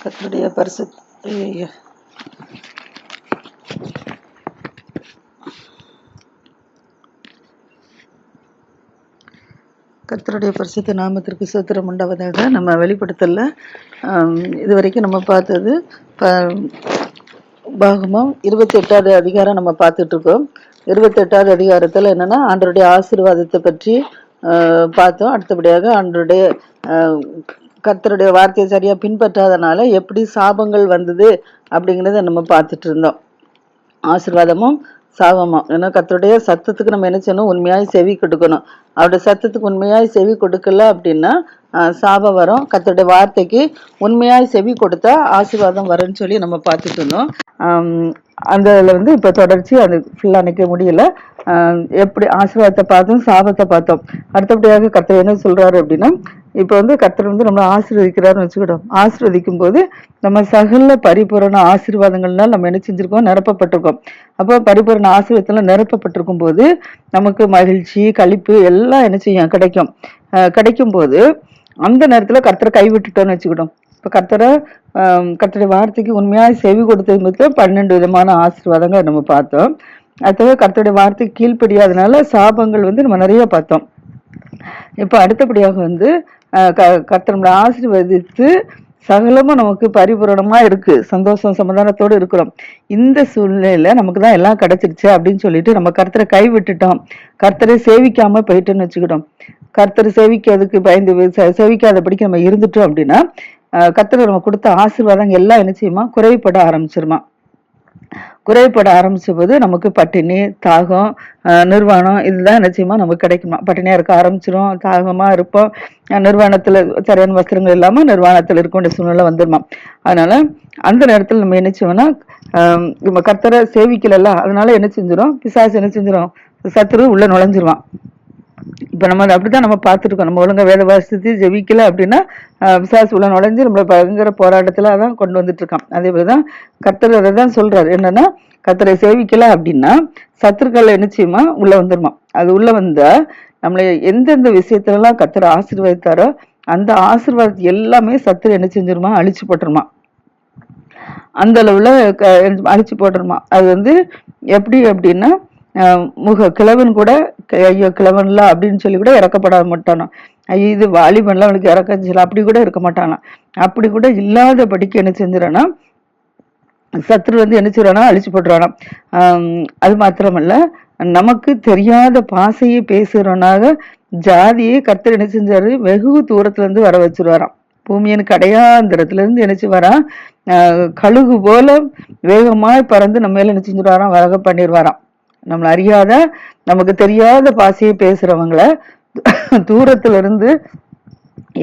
கர்த்தருடைய பரிசுத்த கர்த்தருடைய பரிசுத்த நாமத்திற்கு ஸ்தோத்திரம் உண்டாவதாக. நம்ம வெளிப்படுத்தல இதுவரைக்கும் நம்ம பார்த்தது பாகமம் 28வது அதிகாரம் நம்ம பார்த்துட்டு இருக்கோம். 28வது அதிகாரத்தில் என்னன்னா ஆண்டருடைய ஆசீர்வாதத்தை பற்றி பார்த்தோம். அடுத்தபடியாக ஆண்டருடைய கர்த்தருடைய வார்த்தையை சரியா பின்பற்றாதனால எப்படி சாபங்கள் வந்தது அப்படிங்கிறத நம்ம பார்த்துட்டு இருந்தோம். ஆசீர்வாதமும் சாபமும், ஏன்னா கர்த்தருடைய சத்தத்துக்கு நம்ம என்ன செய்யணும், உண்மையாய் செவி கொடுக்கணும். அவருடைய சத்தத்துக்கு உண்மையாய் செவி கொடுக்கல அப்படின்னா சாபம் வரும். கர்த்தருடைய வார்த்தைக்கு உண்மையாய் செவி கொடுத்தா ஆசீர்வாதம் வரும்னு சொல்லி நம்ம பார்த்துட்டு இருந்தோம். அந்த இதில் இப்போ தொடர்ச்சி அது ஃபுல்லாக நிற்க முடியல. எப்படி ஆசீர்வாதத்தை பார்த்தோம், சாபத்தை பார்த்தோம். அடுத்தபடியாக கர்த்தர் என்ன சொல்றாரு அப்படின்னா, இப்போ கர்த்தர் நம்மளை ஆசீர்வதிக்கிறாருன்னு வச்சுக்கிட்டோம். ஆசீர்வதிக்கும் போது நம்ம சகல பரிபூரண ஆசீர்வாதங்கள்னால நம்ம என்ன செஞ்சிருக்கோம், நிரப்பப்பட்டிருக்கோம். அப்போ பரிபூரண ஆசீர்வாதத்துல நிரப்பப்பட்டிருக்கும் போது நமக்கு மகிழ்ச்சி, களிப்பு எல்லாம் என்ன செய்யும், கிடைக்கும் போது அந்த நேரத்துல கர்த்தரை கைவிட்டுட்டோம்னு வச்சுக்கிட்டோம். இப்போ கர்த்தருடைய வார்த்தைக்கு உண்மையாக செவி கொடுத்தது 12 விதமான ஆசீர்வாதங்கள் நம்ம பார்த்தோம். அடுத்தது கர்த்தருடைய வார்த்தைக்கு கீழ்ப்படியாதனால சாபங்கள் நம்ம நிறைய பார்த்தோம். இப்போ அடுத்தபடியாக கர்த்தர் நம்மளை ஆசீர்வதித்து சகலமும் நமக்கு பரிபூரணமா இருக்கு, சந்தோஷம் சமாதானத்தோடு இருக்கிறோம். இந்த சூழ்நிலையில நமக்கு தான் எல்லாம் கிடைச்சிருச்சு அப்படின்னு சொல்லிட்டு நம்ம கர்த்தரை கை விட்டுட்டோம், கர்த்தரை சேவிக்காம போயிட்டோன்னு வச்சுக்கிட்டோம். கர்த்தரை சேவிக்கிறதுக்கு பயந்து சேவிக்காதபடிக்கு நம்ம இருந்துட்டோம் அப்படின்னா கர்த்தர் நம்ம கொடுத்த ஆசீர்வாதம் எல்லாம் என்ன செய்யுமா, குறைபட ஆரம்பிச்சிருமா. குறைபட ஆரம்பிச்ச போது நமக்கு பட்டினி, தாகம், நிர்வாணம் இதுதான் என்ன செய்யுமா நமக்கு கிடைக்குமா. பட்டினியா இருக்க ஆரம்பிச்சிரும், தாகமா இருப்போம், நிர்வாணத்துல சரியான வஸ்திரங்கள் இல்லாம நிர்வாணத்துல இருக்க வேண்டிய சூழ்நிலை வந்துருமா. அதனால அந்த நேரத்துல நம்ம என்ன செய்வோம்னா நம்ம கர்த்தரை சேவிக்கல, அதனால என்ன செஞ்சிடும், பிசாசு என்ன செஞ்சிடும், சத்துரு உள்ள நுழைஞ்சிருவான். இப்ப நம்ம அப்படித்தான் நம்ம பார்த்துருக்கோம். நம்ம ஒழுங்கா வேத வாசித்து ஜெபிக்கல அப்படின்னா பிசாசு உள்ள நுழைஞ்சு நம்மள பயங்கர போராட்டத்துல அதான் கொண்டு வந்துட்டு இருக்கான். அதே போலதான் கர்த்தர் அதை தான் சொல்றாரு, என்னன்னா கர்த்தரை சேவிக்கல அப்படின்னா சத்துருக்கள் என்ன செய்யுமா, உள்ள வந்துருமா. அது உள்ள வந்தா நம்மளை எந்தெந்த விஷயத்துல எல்லாம் கர்த்தரை ஆசீர்வதித்தாரோ அந்த ஆசீர்வாதத்தை எல்லாமே சத்துரு என்ன செஞ்சிருமா, அழிச்சு போட்டுருமா. அந்த அளவுல அழிச்சு போட்டுருமா. அது எப்படி அப்படின்னா கிழவன் கூட ஐயோ கிழவன்ல அப்படின்னு சொல்லி கூட இறக்கப்பட மாட்டானோ, ஐயோ இது வாலிபன்ல அவனுக்கு இறக்கல அப்படி கூட இருக்க மாட்டானா. அப்படி கூட இல்லாதபடிக்கு என்ன செஞ்சிடனா சத்துரு என்ன செய்யறானா, அழிச்சு போட்டுறானா. அது மாத்திரமல்ல, நமக்கு தெரியாத பாசையை பேசுறவனாக ஜாதியை கர்த்தர் என்ன செஞ்சாரு, வெகு தூரத்துல இருந்து வர வச்சிருவாராம். பூமியின் கடையாந்திரத்துல இருந்து என்ன வரான், கழுகு போல வேகமாய் பறந்து நம்ம மேல என்ன செஞ்சுருவாராம், வரக பண்ணிடுவாராம். நம்மள அறியாத நமக்கு தெரியாத பாசையை பேசுறவங்கள தூரத்துல இருந்து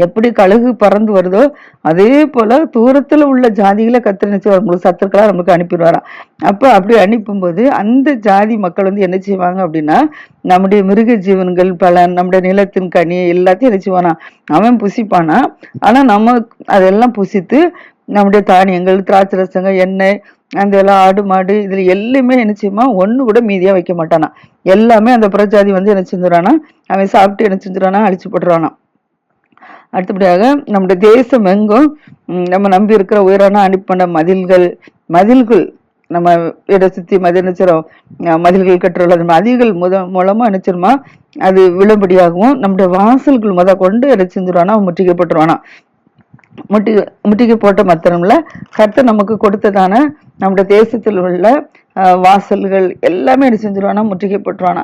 எப்படி கழுகு பறந்து வருதோ அதே போல தூரத்துல உள்ள ஜாதிகளை கத்திரிச்சு உங்களுக்கு சத்துருக்களா நமக்கு அனுப்பிடுவாராம். அப்ப அப்படி அனுப்பும்போது அந்த ஜாதி மக்கள் என்ன செய்வாங்க அப்படின்னா நம்முடைய மிருக ஜீவன்கள் பலன், நம்முடைய நிலத்தின் கனி எல்லாத்தையும் என்ன செய்வானா, அவன் புசிப்பானா. ஆனா நம்ம அதெல்லாம் புசித்து நம்முடைய தானியங்கள், திராட்சை ரசங்கள், எண்ணெய், அந்த எல்லாம் ஆடு மாடு இதுல எல்லாமே என்ன செய்யுமா, ஒண்ணு கூட மீதியா வைக்க மாட்டானா. எல்லாமே அந்த புறஜாதி என்ன செஞ்சுறானா, அவன் சாப்பிட்டு என்ன செஞ்சுறானா, அழிச்சு போட்டுறானா. அடுத்தபடியாக நம்முடைய தேசம் எங்கும் நம்ம நம்பி இருக்கிற உயரான அனுப்பண்ட மதில்கள் நம்ம இட சுத்தி நினைச்சிரும், மதில்கள் கட்டுறோம். அந்த மதில்கள் மூலமா நினைச்சிருமா அது விழும்படியாகவும் நம்முடைய வாசல்கள் கொண்டு என்ன செஞ்சிருவானா, முற்றுகைப்பட்டுருவானா. முட்டிக்கு போட்ட மத்திரம்ல கர்த்தர் நமக்கு கொடுத்ததான நம்முடைய தேசத்தில் உள்ள வாசல்கள் எல்லாமே என்ன செஞ்சிருவானா, முற்றுகை போட்டுருவானா.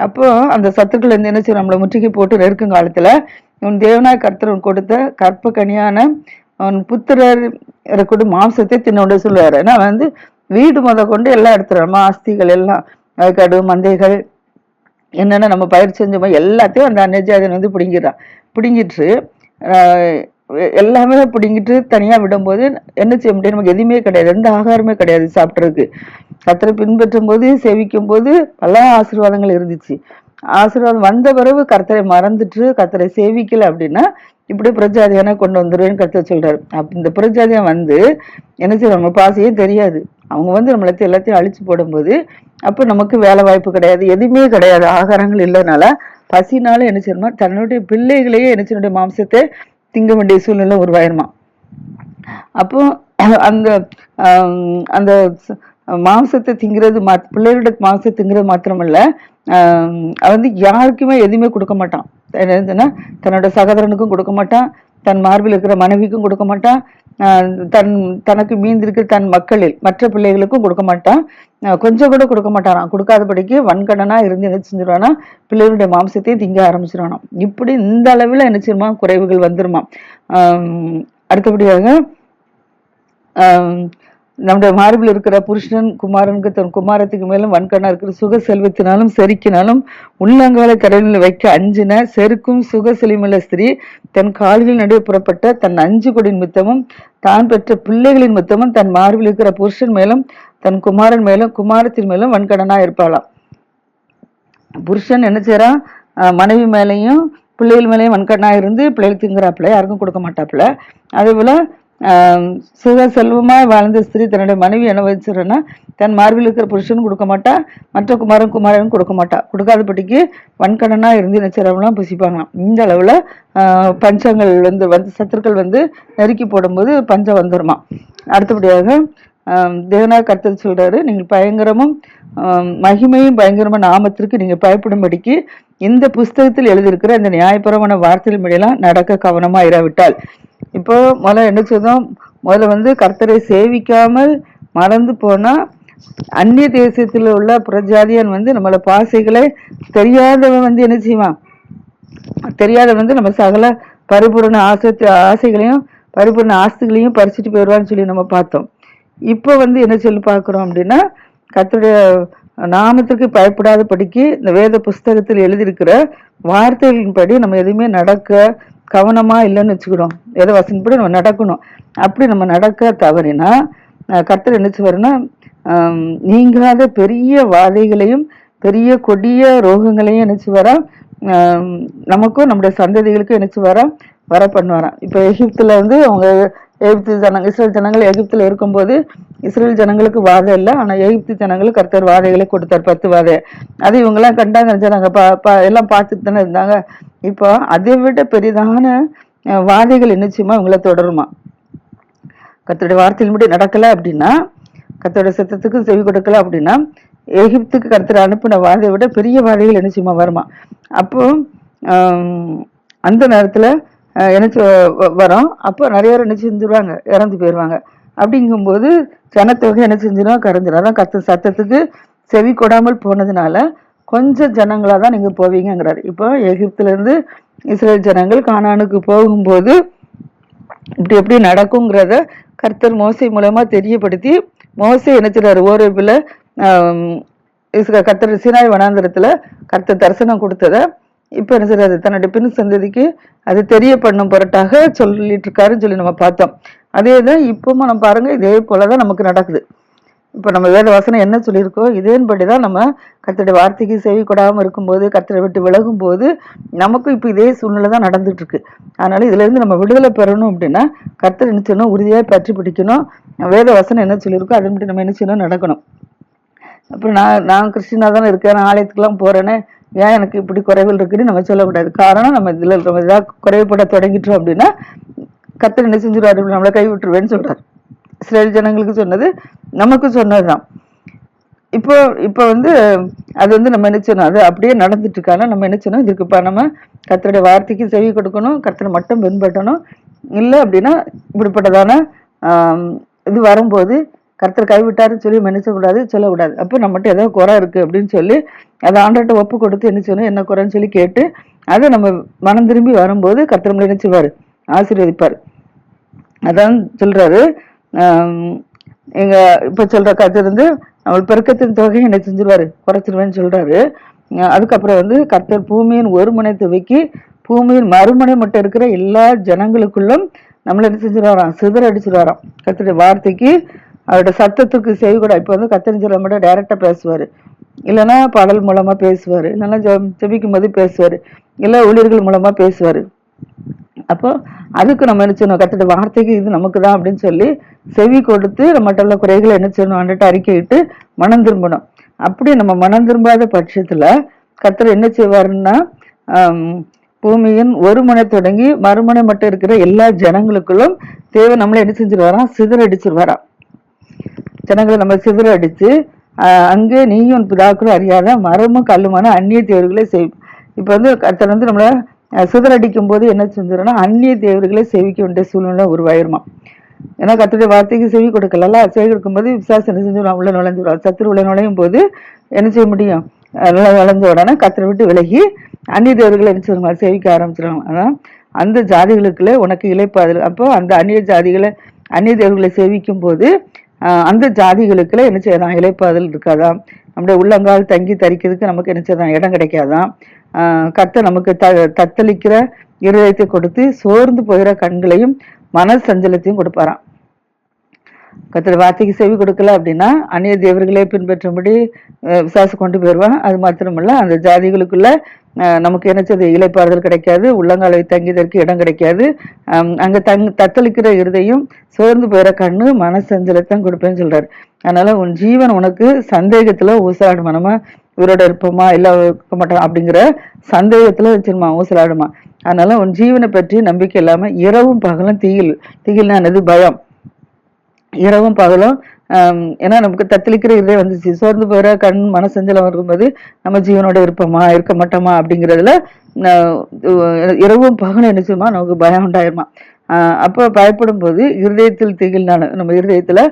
அப்போ அந்த சத்துக்கள் என்ன செய்யும், நம்மளை முற்றுகை போட்டு நெருக்கும் காலத்துல உன் தேவனாய் கர்த்தர் கொடுத்த கற்ப கனியான புத்திரர் கூட மாம்சத்தை தின்னோட சொல்லுவாரு. ஏன்னா வீடு கொண்டு எல்லாம் எடுத்துருவோம், ஆஸ்திகள் எல்லாம், வயக்காடு மந்தைகள் என்னென்ன நம்ம பயிர் செஞ்சோமோ எல்லாத்தையும் அந்த அந்நியஜாதியன் பிடுங்கிட்டு எல்லாமே பிடிங்கிட்டு தனியா விடும்போது என்ன செய்ய முடியும், நமக்கு எதுவுமே கிடையாது, எந்த ஆகாரமே கிடையாது சாப்பிட்றதுக்கு. கர்த்தரை பின்பற்றும் போது சேவிக்கும் போது பல ஆசீர்வாதங்கள் இருந்துச்சு. ஆசீர்வாதம் வந்த பிறகு கர்த்தரை மறந்துட்டு கர்த்தரை சேவிக்கல அப்படின்னா இப்படி புறஜாதியான கொண்டு வந்துருவேன்னு கர்த்தர் சொல்றாரு. இந்த புறஜாதியம் என்ன செய்வாங்க, பாசையே தெரியாது. அவங்க நம்மளை எல்லாத்தையும் அழிச்சு போடும்போது அப்ப நமக்கு வேலை வாய்ப்பு கிடையாது, எதுவுமே கிடையாது, ஆகாரங்கள் இல்லைனால பசினால என்ன செய்யணுமா, தன்னுடைய பிள்ளைகளையே என்ன செய்ய மாம்சத்தை திங்க வேண்டிய சூழ்நிலை உருவாயிருமா. அப்போ அந்த அந்த மாംசத்தை திங்கிறது பிள்ளைகளோட மாംசத்தை திங்கிறது மாத்திரமல்ல, வந்து யாருக்குமே எதுவுமே கொடுக்க மாட்டான். என்னதுன்னா தன்னோட சகோதரனுக்கும் கொடுக்க மாட்டான், தன் மார்பில் இருக்கிற மனைவிக்கும் கொடுக்க மாட்டான், தனக்கு மீந்திருக்கிற தன் மக்களில் மற்ற பிள்ளைகளுக்கும் கொடுக்க மாட்டான், கொஞ்சம் கூட கொடுக்க மாட்டாராம். கொடுக்காதபடிக்கு வன்கடனா இருந்து என்ன செஞ்சிருவானா, பிள்ளைகளுடைய மாംசத்தையும் திங்க ஆரம்பிச்சிருவானாம். இப்படி இந்த அளவில் என்ன செய்யுமா, குறைவுகள் வந்துருமா. அடுத்தபடியாக நம்முடைய மார்பில் இருக்கிற புருஷன் குமாரனுக்கு தன் குமாரத்துக்கு மேலும் வன்கண்ணா இருக்கிற சுக செல்வத்தினாலும் செருக்கினாலும் உள்ளங்கால கடலில் வைக்க அஞ்சின செருக்கும் சுக செலிமுள்ள ஸ்திரீ தன் கால்களின் நடுவே புறப்பட்ட தன் 5 கொடி நிமித்தமும் தான் பெற்ற பிள்ளைகளின் நிமித்தமும் தன் மார்பில் இருக்கிற புருஷன் மேலும் தன் குமாரன் மேலும் குமாரத்தின் மேலும் வன்கடனா இருப்பாளாம். புருஷன் என்ன செய்யறான், மனைவி மேலையும் பிள்ளைகள் மேலையும் வன்கண்ணா இருந்து பிள்ளைகள் திங்குறாப்புல, யாருக்கும் கொடுக்க மாட்டாப்புல. அதே போல சுக செல்வமா வாழ்ந்த ஸ்திரீ தன்னுடைய மனைவி என்ன வச்சிடறா, தன் மார்பில் இருக்கிற புருஷனும் கொடுக்க மாட்டா, மற்ற குமாரனும் கொடுக்க மாட்டா. கொடுக்காதபடிக்கு வன்கடனா இருந்து நினைச்சவங்களாம் புசிப்பாங்களாம். இந்த அளவுல பஞ்சங்கள் வந்து சத்துருக்கள் வந்து நெருக்கி போடும்போது பஞ்சம் வந்துருமா. அடுத்தபடியாக தேவனார் கர்த்தர் சொல்றாரு, நீங்கள் பயங்கரமும் மகிமையும் பயங்கரமான நாமத்திற்கு நீங்க பயப்படும்படிக்கு இந்த புஸ்தகத்தில் எழுதியிருக்கிற இந்த நியாயபரமான வார்த்தைகள் முடியெல்லாம் நடக்க கவனமா இராவிட்டால். இப்போ முதல்ல என்ன சொல்றோம், முதல்ல வந்து கர்த்தரை சேவிக்காமல் மறந்து போனா அந்நிய தேசத்தில் உள்ள புறஜாதியன் வந்து நம்மள பாசைகளை தெரியாதவன் வந்து என்ன செய்வான், தெரியாத வந்து நம்ம சகல பரிபூர்ண ஆசைகளையும் பரிபூர்ண ஆஸ்திகளையும் பறிச்சுட்டு போயிடுவான்னு சொல்லி நம்ம பார்த்தோம். இப்போ வந்து என்ன சொல்லி பார்க்குறோம் அப்படின்னா, கர்த்தருடைய நாமத்துக்கு பயப்படாத படிக்கு இந்த வேத புஸ்தகத்தில் எழுதியிருக்கிற வார்த்தைகளின்படி நம்ம எதுவுமே நடக்க கவனமா இல்லைன்னு வச்சுக்கிறோம். வேத வசனப்படி நம்ம நடக்கணும். அப்படி நம்ம நடக்க தவறினா கர்த்தர் என்ன செய்வாருன்னா, நீங்காத பெரிய வாதைகளையும் பெரிய கொடிய ரோகங்களையும் என்ன செய்வாரா, நமக்கும் நம்முடைய சந்ததிகளுக்கும் என்ன செய்வாரா, வர பண்ணுவாராம். இப்போ எகிப்துல வந்து அவங்க இஸ்ரேல் ஜனங்கள் எகிப்துல இருக்கும்போது இஸ்ரேல் ஜனங்களுக்கு வாதை இல்லை, ஆனா எகிப்து ஜனங்களுக்கு கர்த்தர் வாதைகளை கொடுத்தார், 10 வாதை. அது இவங்கெல்லாம் கண்டாங்க, நினைச்சாங்க எல்லாம் பார்த்துட்டு தானே இருந்தாங்க. இப்போ அதை விட பெரிதான வாதைகள் என்னச்சுமா இவங்கள தொடருமா. கர்த்தருடைய வார்த்தையின்படி நடக்கல அப்படின்னா, கர்த்தருடைய சத்தத்துக்கு செவி கொடுக்கல அப்படின்னா, எகிப்துக்கு கர்த்தர் அனுப்பின வாதையை விட பெரிய வாதைகள் என்னச்சுமா வருமா. அப்போ அந்த நேரத்துல என்ன வரும், அப்போ நிறைய பேர் என்ன செஞ்சிருவாங்க, இறந்து போயிடுவாங்க. அப்படிங்கும்போது ஜனத்தொகை என்ன செஞ்சிடும், கரைஞ்சிடும். அதான் கர்த்தர் சத்தத்துக்கு செவி கொடாமல் போனதுனால கொஞ்சம் ஜனங்களா தான் நீங்க போவீங்கிறாரு. இப்போ எகிப்துல இருந்து இஸ்ரேல் ஜனங்கள் கானானுக்கு போகும்போது இப்படி எப்படி நடக்குங்கிறத கர்த்தர் மோசே மூலமா தெரியப்படுத்தி, மோசே என்ன செய்றாரு, ஓரேபில் கர்த்தர் சீனாய் வனாந்திரத்துல கர்த்தர் தரிசனம் கொடுத்தத இப்ப என்ன செய்றாரு, தன்னுடைய பின் சந்ததிக்கு அது தெரிய பண்ணும் பொருட்டாக சொல்லிட்டு இருக்காருன்னு சொல்லி நம்ம பார்த்தோம். அதேதான் இப்பவும் நம்ம பாருங்க, இதே போலதான் நமக்கு நடக்குது. இப்ப நம்ம வேத வசனம் என்ன சொல்லியிருக்கோம், இதேன்படிதான் நம்ம கர்த்தருடைய வார்த்தைக்கு செவி கொடாம இருக்கும்போது, கர்த்தரை விட்டு விலகும் போது நமக்கும் இப்ப இதே சூழ்நிலை தான் நடந்துட்டு இருக்கு. அதனால இதுல இருந்து நம்ம விடுதலை பெறணும் அப்படின்னா கர்த்தர் என்ன செய்யணும், உறுதியா பற்றி பிடிக்கணும். வேத வசனம் என்ன சொல்லியிருக்கோ அதன்படி நம்ம என்ன செய்யணும், நடக்கணும். அப்புறம் நான் கிறிஸ்டினா தானே இருக்கேன், நான் ஆலயத்துக்குலாம் போறேன்னு ஏன் எனக்கு இப்படி குறைவுகள் இருக்குன்னு நம்ம சொல்லக்கூடாது. காரணம் நம்ம இதுல ஏதாவது குறைவுபட தொடங்கிட்டோம் அப்படின்னா கர்த்தர் என்ன செஞ்சுருவாரு, நம்மளை கைவிட்டுருவேன்னு சொல்றாரு. இஸ்ரேல் ஜனங்களுக்கு சொன்னது நமக்கு சொன்னதுதான். இப்போ வந்து அது வந்து நம்ம என்ன செய்யணும், அது அப்படியே நடந்துட்டு இருக்காங்க. நம்ம என்ன செய்யணும், இதுக்கு நம்ம கர்த்தருடைய வார்த்தைக்கு செவி கொடுக்கணும், கர்த்தரை மட்டும் பின்பற்றணும். இல்லை அப்படின்னா இப்படிப்பட்டதான இது வரும்போது கர்த்தர் கைவிட்டாருன்னு சொல்லி நினைச்சக்கூடாது, சொல்லக்கூடாது. அப்போ நம்மகிட்ட ஏதோ குறை இருக்கு அப்படின்னு சொல்லி அதை ஆண்டவர்கிட்ட ஒப்பு கொடுத்து என்ன செய்யணும், என்ன குறைன்னு சொல்லி கேட்டு அதை நம்ம மனம் திரும்பி வரும்போது கர்த்தர் நம்மளை என்ன செய்வார், ஆசீர்வதிப்பார். அதான் சொல்றாரு, எங்க இப்ப சொல்ற கர்த்தர் வந்து அவள் பெருக்கத்தின் தொகையை என்ன செஞ்சிருவாரு, குறைச்சிருவேன்னு சொல்றாரு. அதுக்கப்புறம் வந்து கர்த்தர் பூமியின் ஒரு முனை துவக்கி பூமியின் மறுமுனை மட்டும் இருக்கிற எல்லா ஜனங்களுக்குள்ளும் நம்மள என்ன செஞ்சிருவாராம், சிதற அடிச்சிருவாராம். கர்த்தருடைய வார்த்தைக்கு அவரோட சத்தத்துக்கு செவி கூட. இப்போ வந்து கர்த்தர் சொல்ல மட்டும் டைரக்டா பேசுவாரு, இல்லைன்னா பாடல் மூலமா பேசுவாரு, இல்லைன்னா ஜெபிக்கும் போது பேசுவாரு, இல்லை ஊழியர்கள் மூலமா பேசுவாரு. அப்போ அதுக்கு நம்ம என்ன செய்யணும், கர்த்தருடைய வார்த்தைக்கு இது நமக்கு தான் அப்படின்னு சொல்லி செவி கொடுத்து நம்மகிட்ட உள்ள குறைகளை என்ன செய்யணும், ஆண்டுட்டு அறிக்கையிட்டு மனம் திரும்பணும். அப்படி நம்ம மனம் திரும்பாத பட்சத்துல கர்த்தர் என்ன செய்வாருன்னா, பூமியின் ஒரு முனை தொடங்கி மறுமுனை மட்டும் இருக்கிற எல்லா ஜனங்களுக்குள்ளும் தேவன் நம்மளை என்ன செஞ்சிருவாராம், சிதறடிச்சிருவாராம். ஜனங்களை நம்ம சிதறடிச்சு அங்கே நீயும் பிதாக்களும் அறியாத மரமும் கல்லுமான அந்நிய தேவர்களை செய். இப்ப வந்து கர்த்தர் வந்து நம்மளை சிதறடிக்கும் போது என்ன செஞ்சிடனா அந்நிய தேவர்களை சேவிக்க வேண்டிய சூழ்நிலை உருவாயிருமா. ஏன்னா கர்த்தருடைய வார்த்தைக்கு செவி கொடுக்கல, செவி கொடுக்கும்போது விசுவாசம் என்ன செஞ்சிடும், உள்ள நுழைஞ்சிடும். சத்துரு உள்ள நுழையும் போது என்ன செய்ய முடியும், நுழைஞ்ச உடனே கர்த்தரை விட்டு விலகி அந்நிய தேவர்களை என்ன செய்வாங்க, சேவிக்க ஆரம்பிச்சிடும். ஆனா அந்த ஜாதிகளுக்குள்ள உனக்கு இளைப்பாதல். அப்போ அந்த அந்நிய தேவர்களை சேவிக்கும் போது அந்த ஜாதிகளுக்குள்ள என்ன செய்யலாம், இளைப்பாதல் இருக்காதான். நம்முடைய உள்ளங்கால் தங்கி தரிக்கிறதுக்கு நமக்கு என்ன செய்யலாம், இடம் கிடைக்காதான். கர்த்தர் நமக்கு தத்தளிக்கிற இருதயத்தை கொடுத்து சோர்ந்து போகிற கண்களையும் மன சஞ்சலத்தையும் கொடுப்பாராம். கர்த்தர் வார்த்தைக்கு செவி கொடுக்கல அப்படின்னா அந்நிய தேவர்களே பின்பற்றும்படி விசுவாசம் கொண்டு போயிடுவான். அது மாத்திரமல்ல, அந்த ஜாதிகளுக்குள்ள நமக்கு என்னச்சது இளைப்பாறுதல் கிடைக்காது, உள்ளங்காலை தங்கிதற்கு இடம் கிடைக்காது. அங்க தத்தளிக்கிற இருதையும் சோர்ந்து போயிற கண்ணு மனசஞ்சலத்தான் கொடுப்பேன்னு சொல்றாரு. அதனால உன் ஜீவன் உனக்கு சந்தேகத்துல ஊசலாடுமா, நம்ம இவரோட இருப்போமா இல்ல இருக்க மாட்டோம் அப்படிங்கிற சந்தேகத்துல வச்சிருமா, ஊசலாடுமா. அதனால உன் ஜீவனை பற்றி நம்பிக்கை இல்லாம இரவும் பகலும் திகில்னா என்னது, பயம். இரவும் பகலும் ஏன்னா நமக்கு தத்தளிக்கிற இதே வந்துச்சு, சோர்ந்து போகிற கண் மனசஞ்சலம் இருக்கும்போது நம்ம ஜீவனோட இருப்போமா இருக்க மாட்டோமா அப்படிங்கிறதுல இரவும் பகலும் என்ன செய்யுமா, நமக்கு பயம் உண்டாயிருமா. அப்போ பயப்படும் போது இருதயத்தில் திகில்னாலும், நம்ம இருதயத்துல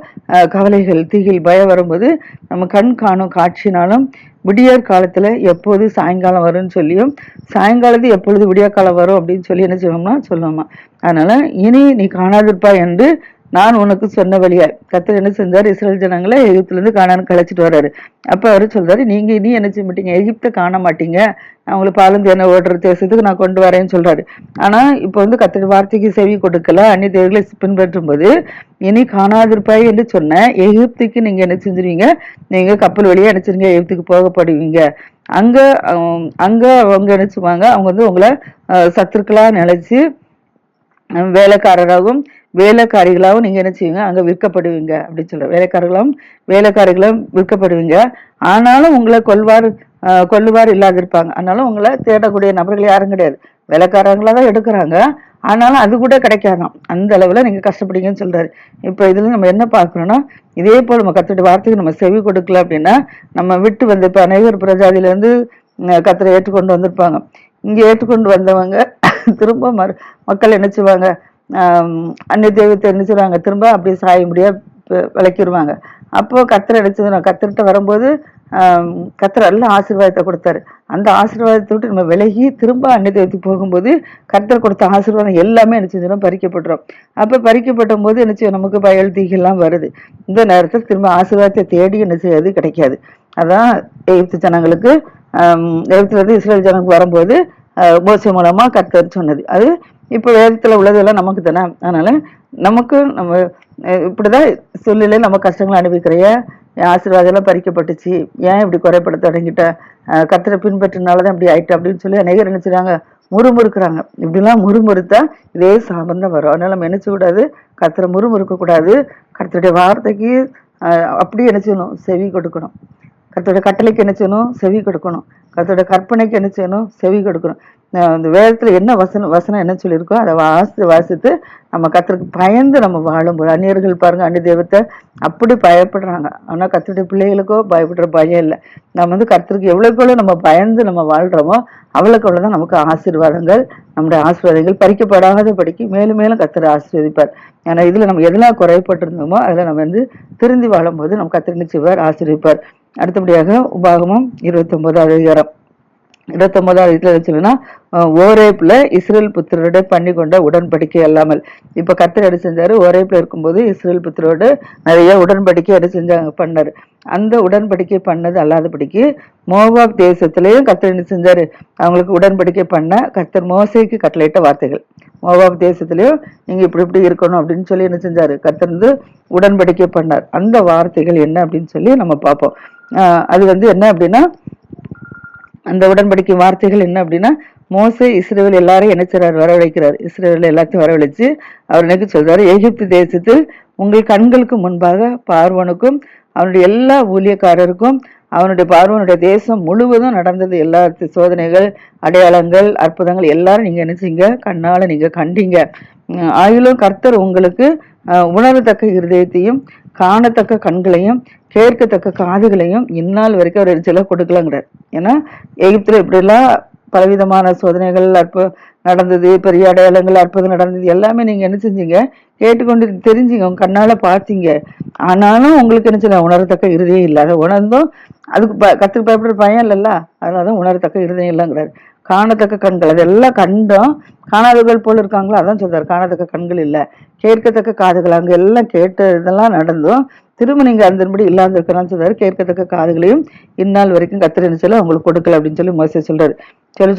கவலைகள் திகில் பயம் வரும்போது நம்ம கண் காணும் காட்சினாலும் விடியற் காலத்துல எப்போது சாயங்காலம் வரும்னு சொல்லியும் சாயங்காலத்து எப்பொழுது விடிய காலம் வரும் அப்படின்னு சொல்லி என்ன செய்வோம்னா சொல்லுவோமா. அதனால இனி நீ காணாதிருப்பா என்று நான் உனக்கு சொன்ன வழியா. கர்த்தர் என்ன செஞ்சாரு, இஸ்ரேல் ஜனங்களை எகிப்துல இருந்து காணான்னு கழிச்சிட்டு வர்றாரு. அப்ப அவரு சொல்றாரு, நீங்க இனி என்ன செய்ய மாட்டீங்க, எகிப்தை காண மாட்டீங்க, நான் உங்களுக்கு பாலும் தேனை ஓடுற தேசத்துக்கு நான் கொண்டு வரேன்னு சொல்றாரு. ஆனா இப்ப வந்து கர்த்தர் வார்த்தைக்கு செவி கொடுக்கல, அந்நிய தேவர்களை பின்பற்றும் போது இனி காணாதிருப்பாய் என்று சொன்ன எகிப்துக்கு நீங்க என்ன செஞ்சிருவீங்க, நீங்க கப்பல் வழியா நினைச்சிருங்க எகிப்துக்கு போகப்படுவீங்க. அங்க அவங்க நினைச்சுவாங்க, அவங்க வந்து உங்களை சத்துருக்களா நினைச்சு வேலைக்காரிகளாகவும் நீங்க என்ன செய்வீங்க, அங்க விற்கப்படுவீங்க அப்படின்னு சொல்ற. வேலைக்காரிகளும் விற்கப்படுவீங்க. ஆனாலும் உங்களை கொல்லுவார் இல்லாதிருப்பாங்க. ஆனாலும் உங்களை தேடக்கூடிய நபர்கள் யாரும் கிடையாது, வேலைக்காரங்களா தான் எடுக்கிறாங்க. ஆனாலும் அது கூட கிடைக்காதான், அந்த அளவுல நீங்க கஷ்டப்படுங்கன்னு சொல்றாரு. இப்ப இதுல நம்ம என்ன பார்க்கணும்னா, இதே போல நம்ம கர்த்தருடைய வார்த்தைக்கு நம்ம செவி கொடுக்கல அப்படின்னா நம்ம விட்டு வந்து இப்ப அநேகர் பிரஜாதியில இருந்து கர்த்தரை ஏற்றுக்கொண்டு வந்திருப்பாங்க. இங்க ஏற்றுக்கொண்டு வந்தவங்க திரும்ப மக்கள் என்ன செய்வாங்க, அந்நிய தெய்வத்தை என்ன செய்வாங்க, திரும்ப அப்படியே சாய முடியா விளக்கிடுவாங்க. அப்போ கர்த்தர் நினைச்சது, கர்த்தர்கிட்ட வரும்போது கர்த்தர் நல்ல ஆசீர்வாதத்தை கொடுத்தாரு. அந்த ஆசீர்வாதத்தை விட்டு நம்ம விலகி திரும்ப அந்நிய தெய்வத்துக்கு போகும்போது கர்த்தர் கொடுத்த ஆசீர்வாதம் எல்லாமே என்ன செஞ்சிடும், பறிக்கப்பட்டுரும். அப்ப பறிக்கப்பட்ட போது என்ன செய்யும், நமக்கு பயல் தீகெல்லாம் வருது. இந்த நேரத்தில் திரும்ப ஆசீர்வாதத்தை தேடி என்ன செய்யாது, கிடைக்காது. அதான் எகிப்து ஜனங்களுக்கு எகிப்துல இருந்து இஸ்ரேல் ஜனங்களுக்கு வரும்போது மோசே மூலமா கர்த்தர் சொன்னது. அது இப்ப வேதத்துல உள்ளதெல்லாம் நமக்கு தானே. அதனால நமக்கு நம்ம இப்படிதான் சூழ்நிலை நம்ம கஷ்டங்களை அனுபவிக்கிறைய, என் ஆசீர்வாதம் எல்லாம் பறிக்கப்பட்டுச்சு, ஏன் இப்படி குறைப்பட தொடங்கிட்ட, கர்த்தரை பின்பற்றினாலதான் இப்படி ஆயிட்டு அப்படின்னு சொல்லி அநேகர் நினைச்சுறாங்க, முறுமுறுக்குறாங்க. இப்படிலாம் முறுமுறுத்தா இதே சாபம் வரும். அதனால நம்ம நினைச்ச கூடாது, கர்த்தரை முறுமுறுக்க கூடாது. கர்த்தருடைய வார்த்தைக்கு அப்படி என்ன செய்யணும், செவி கொடுக்கணும். கர்த்தருடைய கட்டளைக்கு என்ன செய்யணும், செவி கொடுக்கணும். கர்த்தருடைய கற்பனைக்கு என்ன செய்யணும், செவி கொடுக்கணும். அந்த வேதத்துல என்ன வசனம் என்ன சொல்லியிருக்கோ அதை வாசித்து நம்ம கர்த்தருக்கு பயந்து நம்ம வாழும்போது, அந்நியர்கள் பாருங்க அந்நிய தெய்வத்தை அப்படி பயப்படுறாங்க. ஆனா கர்த்தருடைய பிள்ளைகளுக்கோ பயப்படுற பயம் இல்லை. நம்ம வந்து கர்த்தருக்கு எவ்வளவுக்கு நம்ம பயந்து நம்ம வாழ்றோமோ அவ்வளவுக்கு அவ்வளவுதான் நமக்கு நம்முடைய ஆசீர்வாதங்கள் பறிக்கப்படாத படிக்கு மேலும் மேலும் கர்த்தரை ஆசீர்வதிப்பார். ஏன்னா இதுல நம்ம எதெல்லாம் குறைப்பட்டிருந்தோமோ அதுல நம்ம வந்து திருந்தி வாழும் போது நம்ம கர்த்தர் நிச்சயவர் ஆசீர்வதிப்பார். அடுத்தபடியாக உபாகமம் 29வது அதிகாரம் 29வது வச்சுன்னா, ஓரேப்ல இஸ்ரேல் புத்திரோட பண்ணி கொண்ட உடன்படிக்கை அல்லாமல். இப்ப கர்த்தர் என்ன செஞ்சாரு, ஓரேப்ல இருக்கும்போது இஸ்ரேல் புத்திரோடு நிறைய உடன்படிக்கை என்ன செஞ்சாங்க, பண்ணாரு. அந்த உடன்படிக்கை பண்ணது அல்லாதபடிக்கு மோவாப் தேசத்திலையும் கர்த்தர் என்ன செஞ்சாரு, அவங்களுக்கு உடன்படிக்கை பண்ண கர்த்தர் மோசேக்கு கட்டளையிட்ட வார்த்தைகள். மோவாப் தேசத்திலையும் நீங்க இப்படி இருக்கணும் அப்படின்னு சொல்லி என்ன செஞ்சாரு, கர்த்தர் வந்து உடன்படிக்கை பண்ணார். அந்த வார்த்தைகள் என்ன அப்படின்னு சொல்லி நம்ம பார்ப்போம். அது வந்து என்ன அப்படின்னா, அந்த உடன்படிக்கை வார்த்தைகள் என்ன அப்படின்னா, மோசே இஸ்ரவேல் எல்லாரையும் என்ன செய்றாரு, வரவழைக்கிறார். இஸ்ரவேல் எல்லாத்தையும் வரவழைச்சு அவர் எனக்கு சொல்றாரு, எகிப்து தேசத்தில் உங்கள் கண்களுக்கு முன்பாக பார்வோனுக்கும் அவனுடைய எல்லா ஊழியக்காரருக்கும் பார்வோனுடைய தேசம் முழுவதும் நடந்தது எல்லா சோதனைகள் அடையாளங்கள் அற்புதங்கள் எல்லாரும் நீங்க என்ன செய்யுங்க, கண்ணால நீங்க கண்டீங்க. ஆயிலும் கர்த்தர் உங்களுக்கு உணரத்தக்க இருதயத்தையும் காணத்தக்க கண்களையும் கேட்கத்தக்க காதுகளையும் இந்நாள் வரைக்கும் அவர் சில கொடுக்கலங்கிறார். ஏன்னா எகிப்துல இப்படிலாம் பலவிதமான சோதனைகள் நடந்தது, பெரிய அடையாளங்கள் அற்புதம் நடந்தது, எல்லாமே நீங்க என்ன செஞ்சீங்க, கேட்டுக்கொண்டு தெரிஞ்சீங்க, உங்க கண்ணால பார்த்தீங்க. ஆனாலும் உங்களுக்கு என்ன செய்ய உணரத்தக்க இருதயம் இல்லை. அதை உணர்ந்தும் அதுக்கு கத்துக்கு பயப்படுற பயம் இல்லைல்ல, அதனாலதான் உணரத்தக்க இருதயம் இல்லைங்கிறாரு. காணத்தக்க கண்கள் அதெல்லாம் கண்டும் காணாதவர்கள் போல இருக்காங்களோ அதான் சொல்றாரு. காணத்தக்க கண்கள் இல்லை, கேட்கத்தக்க காதுகள், அங்க எல்லாம் கேட்ட இதெல்லாம் நடந்தும் திரும்ப நீங்க அந்தபடி இல்லாத இருக்கலாம்னு சொல்றாரு. கேட்கத்தக்க காதுகளையும் இந்நாள் வரைக்கும் கர்த்தர் என்ன சொல்ல உங்களுக்கு கொடுக்கல அப்படின்னு சொல்லி மோசே சொல்றாரு.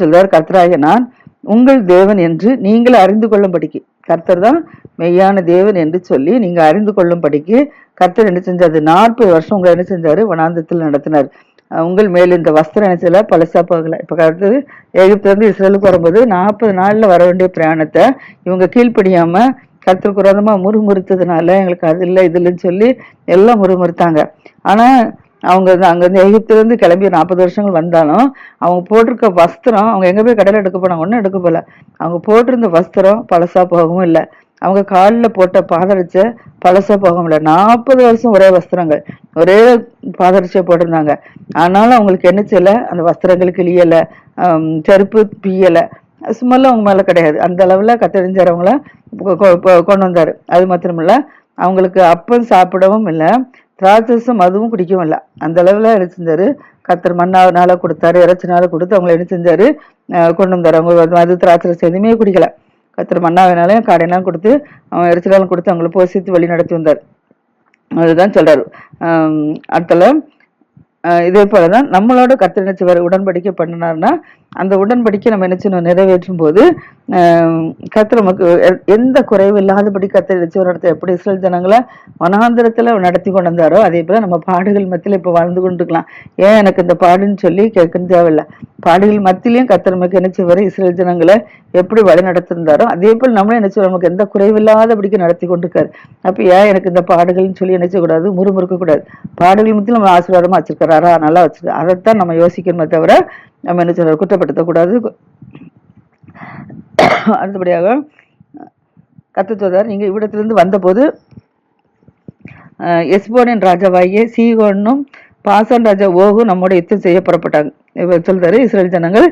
சொல்றாரு, கர்த்தராகிய நான் உங்கள் தேவன் என்று நீங்கள் அறிந்து கொள்ளும்படிக்கு, கர்த்தர் தான் மெய்யான தேவன் என்று சொல்லி நீங்க அறிந்து கொள்ளும்படிக்கு கர்த்தர் என்ன செஞ்சாரு, 40 வருஷம் உங்களை என்ன செஞ்சாரு, வனாந்தத்தில் நடத்தினார். உங்கள் மேல் இந்த வஸ்திரம் என்ன செய்யல, பழசா போகல. இப்ப அடுத்தது எகிப்துல இருந்து இஸ்ரேலுக்கு வரும்போது 40 நாள்ல வர வேண்டிய பிரயாணத்தை இவங்க கீழ்ப்படியாம கர்த்தருக்கு விரோதமா முறுமுறுத்ததுனால எங்களுக்கு அது இல்லை இது இல்லைன்னு சொல்லி எல்லாம் முறுமுறுத்தாங்க. ஆனா அவங்க அங்கிருந்து எகிப்துல இருந்து கிளம்பி 40 வருஷங்கள் வந்தாலும் அவங்க போட்டிருக்க வஸ்திரம், அவங்க எங்க போய் கடையில எடுக்க போனாங்க, ஒன்னும் எடுக்க போல. அவங்க போட்டிருந்த வஸ்திரம் பழசா போகவும் இல்லை, அவங்க காலில் போட்ட பாதரட்சை பழசா போகவும் இல்லை. 40 வருஷம் ஒரே வஸ்திரங்கள், ஒரே பாதரட்சியை போட்டிருந்தாங்க. ஆனாலும் அவங்களுக்கு என்ன செய்யல, அந்த வஸ்திரங்கள் கிளியலை, செருப்பு பியலை, சும்மெல்லாம் அவங்க மேல கிடையாது. அந்த அளவுல கத்தறிஞ்சார் அவங்கள கொண்டு வந்தாரு. அது மாத்திரமில்ல, அவங்களுக்கு அப்பம் சாப்பிடவும் இல்லை, திராட்சசும் அதுவும் குடிக்கவும் இல்லை. அந்த அளவுல என்ன செஞ்சாரு, கத்தர் மண்ணாவனால கொடுத்தாரு, இறைச்சினால கொடுத்து அவங்களை என்ன செஞ்சாரு, கொண்டு வந்தாரு. அவங்க அது திராட்சை எதுவுமே குடிக்கல. கத்தர் மண்ணாவினாலையும் காடையெல்லாம் கொடுத்து அவன் இறைச்சினாலும் கொடுத்து அவங்களை போஷித்து வழி நடத்தி வந்தார். அதுதான் சொல்றாரு. அடுத்தல இதே போலதான் நம்மளோட கர்த்தர் நினைச்சு உடன்படிக்கை பண்ணினார்னா அந்த உடன்படிக்கை நம்ம என்ன நிறைவேற்றும் போது கர்த்தர் நமக்கு எந்த குறைவு இல்லாதபடி கர்த்தர் நினைச்சு ஒரு இடத்த எப்படி இஸ்ரேல் ஜனங்களை வனாந்திரத்துல நடத்தி கொண்டு வந்தாரோ அதே போல நம்ம பாடுகள் மத்தியில இப்ப வாழ்ந்து கொண்டிருக்கலாம். ஏன் எனக்கு இந்த பாடுன்னு சொல்லி கேட்கணும் தேவையில்லை. பாடுகள் மத்தியிலையும் கர்த்தர் நமக்கு நினைச்சு வர இஸ்ரேல் ஜனங்களை எப்படி வழி நடத்திருந்தாரோ அதே போல் நம்மளும் நினைச்சு நமக்கு எந்த குறைவில்லாதபடிக்கு நடத்தி கொண்டிருக்காரு. அப்ப ஏன் எனக்கு இந்த பாடுகள்னு சொல்லி நினைச்ச கூடாது, முறுமுறுக்க கூடாது. பாடுகள் மத்தியில் நம்ம ஆசீர்வாதமா வச்சிருக்காரா, நல்லா வச்சிருக்காரு, அதைத்தான் நம்ம யோசிக்கணுமே தவிர நம்ம என்ன சொல்ற குற்றப்படுத்தக்கூடாது. அடுத்தபடியாக கர்த்தர் சொல்றார், நீங்க இவ்விடத்திலிருந்து வந்தபோது எஸ்போனின் ராஜாவாகிய சீகோனும் பாசான் ராஜா ஓகும் நம்மோட யுத்தம் செய்ய புறப்பட்டாங்க. இவர் சொல்றாரு, இஸ்ரேல் ஜனங்கள்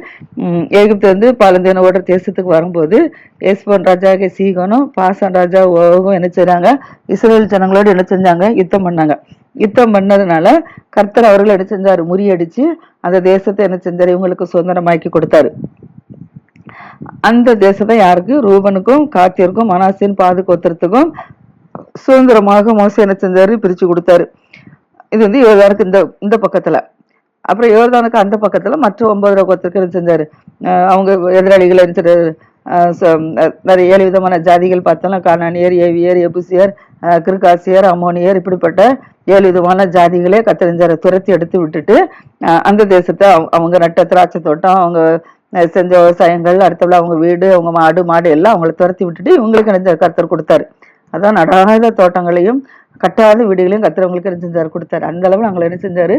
எகிப்து வந்து பாலந்தீன ஓடுற தேசத்துக்கு வரும்போது எஸ்போன் ராஜாகிய சீகோனும் பாசான் ராஜா ஓகும் என்ன செய்றாங்க, இஸ்ரேல் ஜனங்களோடு என்ன செஞ்சாங்க, யுத்தம் பண்ணாங்க. யுத்தம் பண்ணதுனால கர்த்தர் அவர்கள் என்ன செஞ்சாரு, முறியடிச்சு அந்த தேசத்தை என்ன செஞ்சாரு, இவங்களுக்கு சுதந்திரமாக்கி கொடுத்தாரு. அந்த தேசத்தை யாருக்கு, ரூபனுக்கும் காத்தியருக்கும் மனாசேன் பாது கோத்திரத்துக்கும் சுதந்திரமாக மோசே என்ன செஞ்சாரு, பிரிச்சு கொடுத்தாரு. இது வந்து யோர்தானுக்கு இந்த பக்கத்துல, அப்புறம் யோர்தானுக்கு அந்த பக்கத்துல மற்ற 9 கோத்திரத்துக்கு என்ன செஞ்சாரு, அவங்க எதிராளிகள் நிறைய 7 விதமான ஜாதிகள் பார்த்தோம்னா கானானியர், ஏவியர், எபுசியர், கிர்காசியர், அமோனியர், இப்படிப்பட்ட 7 விதமான ஜாதிகளே கத்தறிஞ்சார துரத்தி எடுத்து விட்டுட்டு அந்த தேசத்தை அவங்க நட்ட திராட்சை தோட்டம், அவங்க செஞ்ச விவசாயங்கள், அடுத்தவள அவங்க வீடு, அவங்க மாடு எல்லாம் அவங்களை துரத்தி விட்டுட்டு இவங்களுக்கு என்ன கர்த்தர் கொடுத்தாரு. அதான் நடாத தோட்டங்களையும் கட்டாத வீடுகளையும் கர்த்தர் என்ன செஞ்சாரு, கொடுத்தாரு. அந்த அளவு அவங்களை என்ன செஞ்சாரு,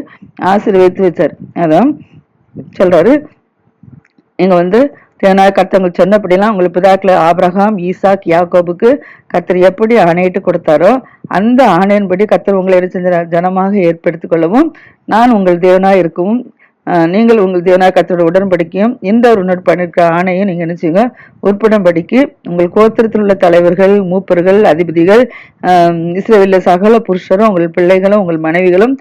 ஆசீர்வதித்து வச்சாரு. அதான் சொல்றாரு, நீங்க வந்து கர்த்தர் சொன்னபடிலாம் உங்களுக்கு பிதாக்களை ஆபிரகாம், ஈசாக், யாக்கோபுக்கு கர்த்தர் எப்படி ஆணையிட்டு கொடுத்தாரோ அந்த ஆணையின்படி கர்த்தர் உங்களை என்ன செஞ்சார், ஜனமாக ஏற்படுத்திக் கொள்ளவும் நான் உங்கள் தேவனாய் இருக்கவும் நீங்கள் உங்கள் தேவனாய் கர்த்தரோட உடன்படிக்கையும் இந்த ஒரு பண்ணிருக்க ஆணையும் நீங்க நினைச்சீங்க உட்படும்படிக்கு உங்கள் கோத்திரத்தில் உள்ள தலைவர்கள், மூப்பர்கள், அதிபதிகள், இஸ்ரவேல்ல சகல புருஷரும், உங்கள் பிள்ளைகளும், உங்கள் மனைவிகளும்,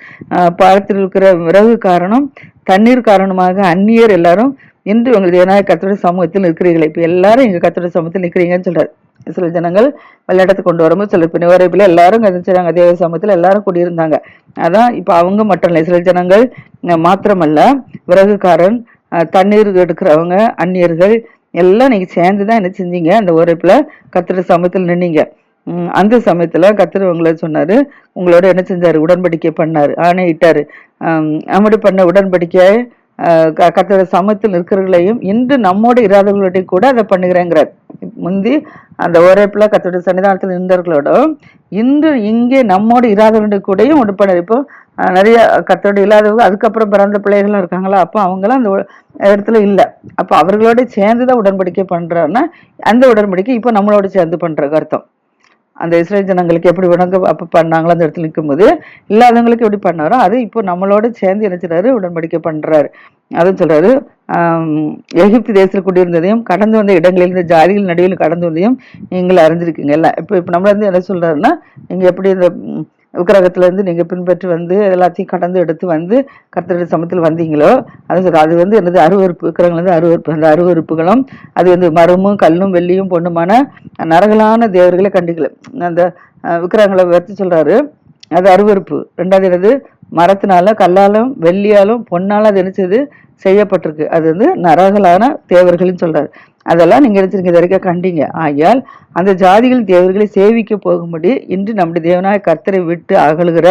பாலத்தில் இருக்கிற விறகு காரணம், தண்ணீர் காரணமாக அந்நியர் எல்லாரும் இன்று உங்கள் தேவனாய கர்த்தருடைய சமூகத்தில் இருக்கிறீர்கள். இப்ப எல்லாரும் எங்க கர்த்தருடைய சமூகத்தில் நிற்கிறீங்கன்னு சொல்றாரு. சில ஜனங்கள் வெள்ளடத்துக்கு கொண்டு வரும்போது சில பின்வரைப்பில் எல்லாரும் கதைச்சாங்க, தேவ சமூகத்தில் எல்லாரும் குடியிருந்தாங்க. அதான் இப்ப அவங்க மட்டும் இல்லை, சில ஜனங்கள் மாத்திரமல்ல, விறகுக்காரன், தண்ணீர் எடுக்கிறவங்க, அந்நியர்கள் எல்லாம் நீங்க சேர்ந்துதான் என்ன செஞ்சீங்க, அந்த உரைப்புல கர்த்தருடைய சமூகத்தில் நின்னீங்க. அந்த சமயத்துல கர்த்தர் உங்களை சொன்னாரு, உங்களோட என்ன செஞ்சாரு, உடன்படிக்கை பண்ணாரு, ஆணையிட்டாரு. அப்படி பண்ண உடன்படிக்கையை கர்த்தருடைய சமூகத்தில் இருக்கிறவர்களையும் இன்று நம்மோட இராதவர்களோடையும் கூட அதை பண்ணுகிறேங்கிறார். முந்தி அந்த உரைப்புல கர்த்தருடைய சன்னிதானத்தில் இருந்தவர்களோட இன்று இங்கே நம்மோட இராதவர்களுடைய கூடயும் உடன்படிக்கை. இப்போ நிறைய கத்தோடு இல்லாதவங்க அதுக்கப்புறம் பிறந்த பிள்ளைகளும் இருக்காங்களா, அப்போ அவங்களாம் அந்த இடத்துல இல்லை. அப்போ அவர்களோட சேர்ந்துதான் உடன்படிக்கை பண்றாருன்னா அந்த உடன்படிக்கை இப்போ நம்மளோட சேர்ந்து பண்ற அர்த்தம். அந்த இஸ்ரேல் ஜனங்களுக்கு எப்படி உணங்க அப்ப பண்ணாங்களோ அந்த இடத்துல நிற்கும்போது இல்லாதவங்களுக்கு எப்படி பண்ணாரோ அது இப்போ நம்மளோட சேர்ந்து நினைச்சிட்டாரு உடன்படிக்கை பண்றாரு. அதுவும் சொல்றாரு, எகிப்து தேசத்தில் குடியிருந்ததையும் கடந்து வந்த இடங்களில் இருந்த ஜாதிகள் நடுவில் கடந்து வந்தையும் நீங்கள் அறிஞ்சிருக்கீங்க எல்லாம். இப்போ நம்மள என்ன சொல்றாருன்னா, நீங்க எப்படி இந்த விக்கிரகத்துல இருந்து நீங்க பின்பற்றி வந்து எல்லாத்தையும் கடந்து எடுத்து வந்து கர்த்தருடைய சமத்தில் வந்தீங்களோ அது என்னது அருவறுப்பு, விக்கிரகங்கள் வந்து அருவறுப்பு. அந்த அருவறுப்புகளும் அது மரமும் கல்லும் வெள்ளியும் பொண்ணுமான நரகலான தேவர்களை கண்டிக்கல. அந்த விக்கிரகங்களை வச்சு சொல்றாரு அது அருவறுப்பு. ரெண்டாவது என்னது, மரத்தினால கல்லாலும் வெள்ளியாலும் பொன்னாலும் அது நினைச்சது செய்யப்பட்டிருக்கு. அது நரகலான தேவர்கள்னு சொல்றாரு. அதெல்லாம் நீங்க நினைச்சிருக்க இது வரைக்கும் கண்டீங்க. ஆகையால் அந்த ஜாதிகள் தேவர்களை சேவிக்க போகும்படி இன்று நம்முடைய தேவனாய கர்த்தரை விட்டு அகலுகிற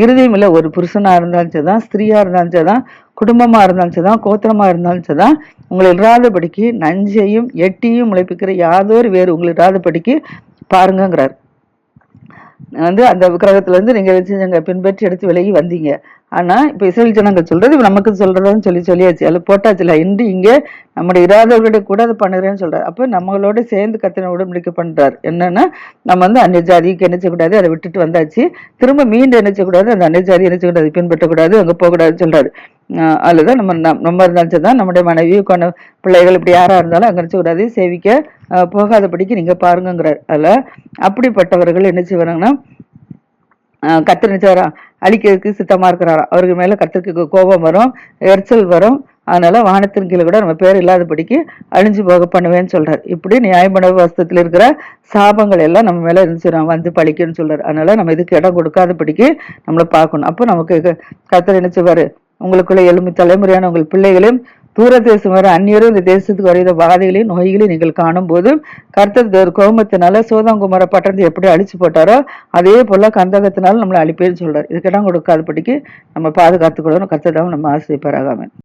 இருதயம் இல்லை. ஒரு புருஷனா இருந்தாலும் சரிதான், ஸ்திரீயா இருந்தாலும் சரிதான், குடும்பமா இருந்தாலும் சரிதான், கோத்திரமா இருந்தாலும் சரிதான், உங்களை இல்லாதபடிக்கு நஞ்சையும் எட்டியும் முளைப்பிக்கிற யாதொரு வேறு உங்களை இல்லாதபடிக்கு பாருங்கிறார். அந்த விக்கிரகத்துல இருந்து நீங்க வச்சு பின்பற்றி எடுத்து விலகி வந்தீங்க. ஆனா இப்ப இஸ்ரேல் ஜனங்கள் சொல்றது நமக்கு சொல்றதுன்னு சொல்லியாச்சு, அதுல போட்டாச்சுல. இன்று இங்கே நம்முடைய இராதவர்களுடைய கூட அதை பண்ணுறேன்னு சொல்றாரு. அப்ப நம்மளோட சேர்ந்து கத்தின உடன்படிக்கை பண்றாரு. என்னன்னா நம்ம அந்நிய ஜாதிக்கு நினைச்சக்கூடாது, அதை விட்டுட்டு வந்தாச்சு. திரும்ப மீண்டும் நினைச்சக்கூடாது, அந்த அந்நிய ஜாதி நினைச்சக்கூடாது, பின்பற்றக்கூடாது, அங்க போகக்கூடாதுன்னு சொல்றாரு. அதுதான் நம்ம இருந்தாலும் தான் நம்முடைய மனைவி பிள்ளைகள் இப்படி யாரா இருந்தாலும் அங்க நினைச்சக்கூடாது, சேவிக்க போகாதபடிக்கு நீங்க பாருங்கிறார். அதுல அப்படிப்பட்டவர்கள் என்ன செய்வாங்கன்னா கர்த்தர் நினைச்சாரா அழிக்கிறதுக்கு சித்தமா இருக்கிறாரா, அவருக்கு மேல கர்த்தருக்கு கோபம் வரும், எரிச்சல் வரும். அதனால வானத்தின் கீழே கூட நம்ம பேர் இல்லாதபடிக்கு அழிஞ்சு போக பண்ணுவேன்னு சொல்றாரு. இப்படி நியாயமான வஸ்தத்துல இருக்கிற சாபங்கள் எல்லாம் நம்ம மேல இருந்துச்சு வந்து பழிக்குன்னு சொல்றாரு. அதனால நம்ம இதுக்கு இடம் கொடுக்காதபடிக்கு நம்மளை பார்க்கணும். அப்போ நமக்கு கர்த்தர் நினைச்சுவாரு, உங்களுக்குள்ள எழுமி தலைமுறையான உங்கள் பிள்ளைகளையும் தூரதேசம் வர அந்நியரும் இந்த தேசத்துக்கு வருகிற வாதைகளையும் நோய்களையும் நீங்கள் காணும் போது கர்த்தர் கோபத்தினால சோதங்குமார பட்டணத்தை எப்படி அழிச்சு போட்டாரோ அதே போல கந்தகத்தினால நம்மளை அழிப்பேன்னு சொல்றாரு. இதுக்கிடம் கொடுக்காதபடிக்கு நம்ம பாதுகாத்துக்கொள்ளணும். கர்த்தர் தான் நம்ம ஆசிரியப்பாராக.